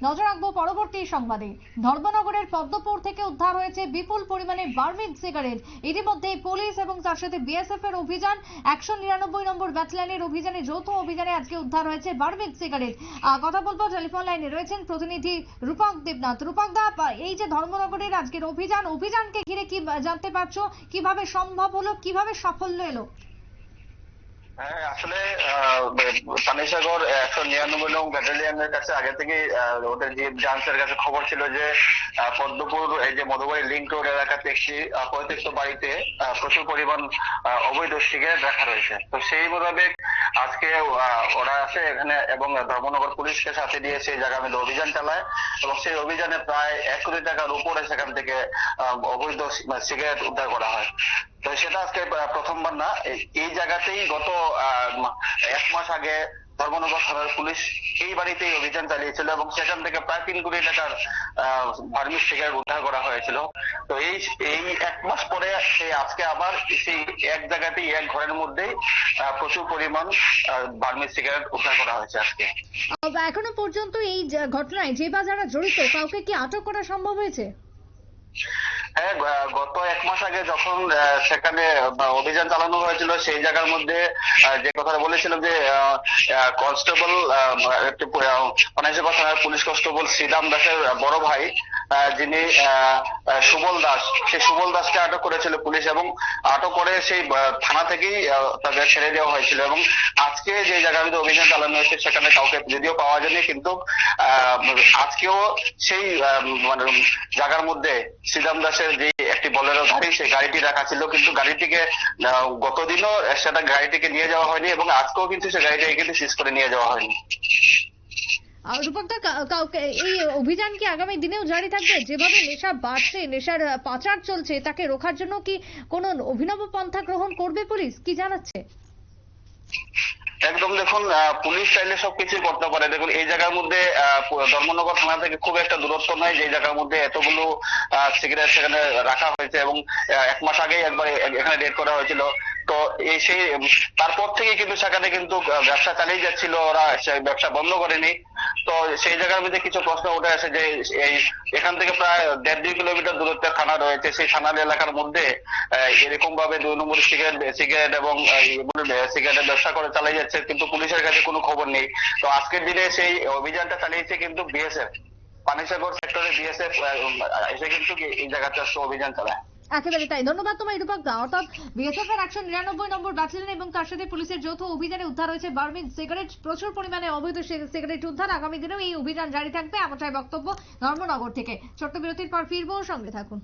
নজর রাখবো পরবর্তী সংবাদে। ধর্মনগরের পদ্মপুর থেকে উদ্ধার হয়েছে বিপুল পরিমাণে বার্মিজ সিগারেট। ইতিমধ্যে পুলিশ এবং তার সাথে বিএসএফ এর অভিযান, 199 নম্বর ব্যাটালিয়নের অভিযানে, যৌথ অভিযানে আজকে উদ্ধার হয়েছে বার্মিজ সিগারেট। কথা বলবো, টেলিফোন লাইনে রয়েছেন প্রতিনিধি রূপক দেবনাথ। রূপক দা, এই যে ধর্মনগরের আজকের অভিযানকে ঘিরে কি জানতে পারছো? কিভাবে সম্ভব হলো, কিভাবে সাফল্য এলো? হ্যাঁ, আসলে পানিসাগর 199 নং ব্যাটালিয়নের কাছে আগে থেকে ওদের যে জান্সের কাছে খবর ছিল যে পদ্মপুর এই যে মধুবাড়ি লিংক রোড এলাকাতে একটি পরিত্যক্ত বাড়িতে প্রচুর পরিমাণ অবৈধ সিগারেট রাখা রয়েছে। তো সেই মোতাবেক আজকে ওরা আসে এখানে এবং ধর্মনগর পুলিশকে সাথে দিয়ে সেই জায়গা মধ্যে অভিযান চালায় এবং সেই অভিযানে প্রায় 1 কোটি টাকার উপরে সেখান থেকে অবৈধ সিগারেট উদ্ধার করা হয়। তো সেটা আজকে প্রথমবার না, এই জায়গাতেই গত 1 মাস আগে ধর্মনগর থানার পুলিশ এই বাড়িতেই অভিযান চালিয়েছিল এবং সেখান থেকে প্রায় 3 কোটি টাকার বার্মিজ সিগারেট উদ্ধার করা হয়েছিল। তো এই 1 মাস পরে আজকে আবার সেই এক জায়গাতেই এক ঘরের মধ্যেই প্রচুর পরিমাণ বার্মিজ সিগারেট উদ্ধার করা হয়েছে আজকে। এখনো পর্যন্ত এই ঘটনায় যে বা যারা জড়িত কাউকে কি আটক করা সম্ভব হয়েছে? হ্যাঁ, গত 1 মাস আগে যখন সেখানে অভিযান চালানো হয়েছিল সেই জায়গার মধ্যে যে কথাটা বলেছিলাম যে কনস্টেবল পানিসাগর থানার পুলিশ কনস্টেবল শ্রীরাম দাসের বড় ভাই যিনি সুবল দাস, সেই সুবল দাসকে আটক করেছিল পুলিশ এবং আটক করে সেই থানা থেকেই তাদের ছেড়ে দেওয়া হয়েছিল। এবং আজকে যে জায়গার মধ্যে অভিযান চালানো হয়েছে সেখানে কাউকে যদিও পাওয়া যায়নি, কিন্তু আজকেও সেই মানে জায়গার মধ্যে শ্রীরাম দাসের যে একটি বোলেরো গাড়ি, সেই গাড়িটি রাখা ছিল, কিন্তু গাড়িটিকে গতদিনও সেটা গাড়িটিকে নিয়ে যাওয়া হয়নি এবং আজকেও কিন্তু সেই গাড়িটাকে কিন্তু সিজ করে নিয়ে যাওয়া হয়নি। এই অভিযান কি আগামী দিনেও জারি থাকবে? যেভাবে নেশা বাড়ছে, নেশার পাচার চলছে, তাকে রোখার জন্য কি কোনো অভিনব পন্থা গ্রহণ করবে পুলিশ, কি জানাচ্ছে? একদম, দেখুন, পুলিশ চাইলে সবকিছুই করতে পারে। দেখুন, এই জায়গার মধ্যে ধর্মনগর থানা থেকে খুব একটা দূরত্ব নয় যে জায়গার মধ্যে এতগুলো সিগারেট সেখানে রাখা হয়েছে এবং 1 মাস আগেই একবার এখানে রেড করা হয়েছিল। তো সেই তারপর থেকে কিন্তু সেখানে কিন্তু ব্যবসা চালিয়ে যাচ্ছিল, ওরা সেই ব্যবসা বন্ধ করেনি। তো সেই জায়গার মধ্যে কিছু প্রশ্ন উঠে আসে যে এখান থেকে প্রায় 1.5-2 কিলোমিটার দূরত্বে থানা রয়েছে, সেই থানার এলাকার মধ্যে এরকম ভাবে 2 নম্বর সিগারেট এবং সিগারেটের ব্যবসা করে চালিয়ে যাচ্ছে, কিন্তু পুলিশের কাছে কোনো খবর নেই। তো আজকের দিনে সেই অভিযানটা চালিয়েছে কিন্তু বিএসএফ, পানিসাগর সেক্টরে বিএসএফ এসে কিন্তু এই জায়গাতে অভিযান চালায়। একেবারে তাই। ধন্যবাদ তোমায় রূপক দা। অর্থাৎ বিএসএফ এর 199 নম্বর ব্যাটালিয়ন এবং তার সাথে পুলিশের যৌথ অভিযানে উদ্ধার হয়েছে বার্মিজ সিগারেট। প্রচুর পরিমাণে অবৈধ সিগারেট উদ্ধার। আগামী দিনেও এই অভিযান জারি থাকবে, এমনটাই বক্তব্য ধর্মনগর থেকে। ছোট্ট বিরতির পর ফিরবো, সঙ্গে থাকুন।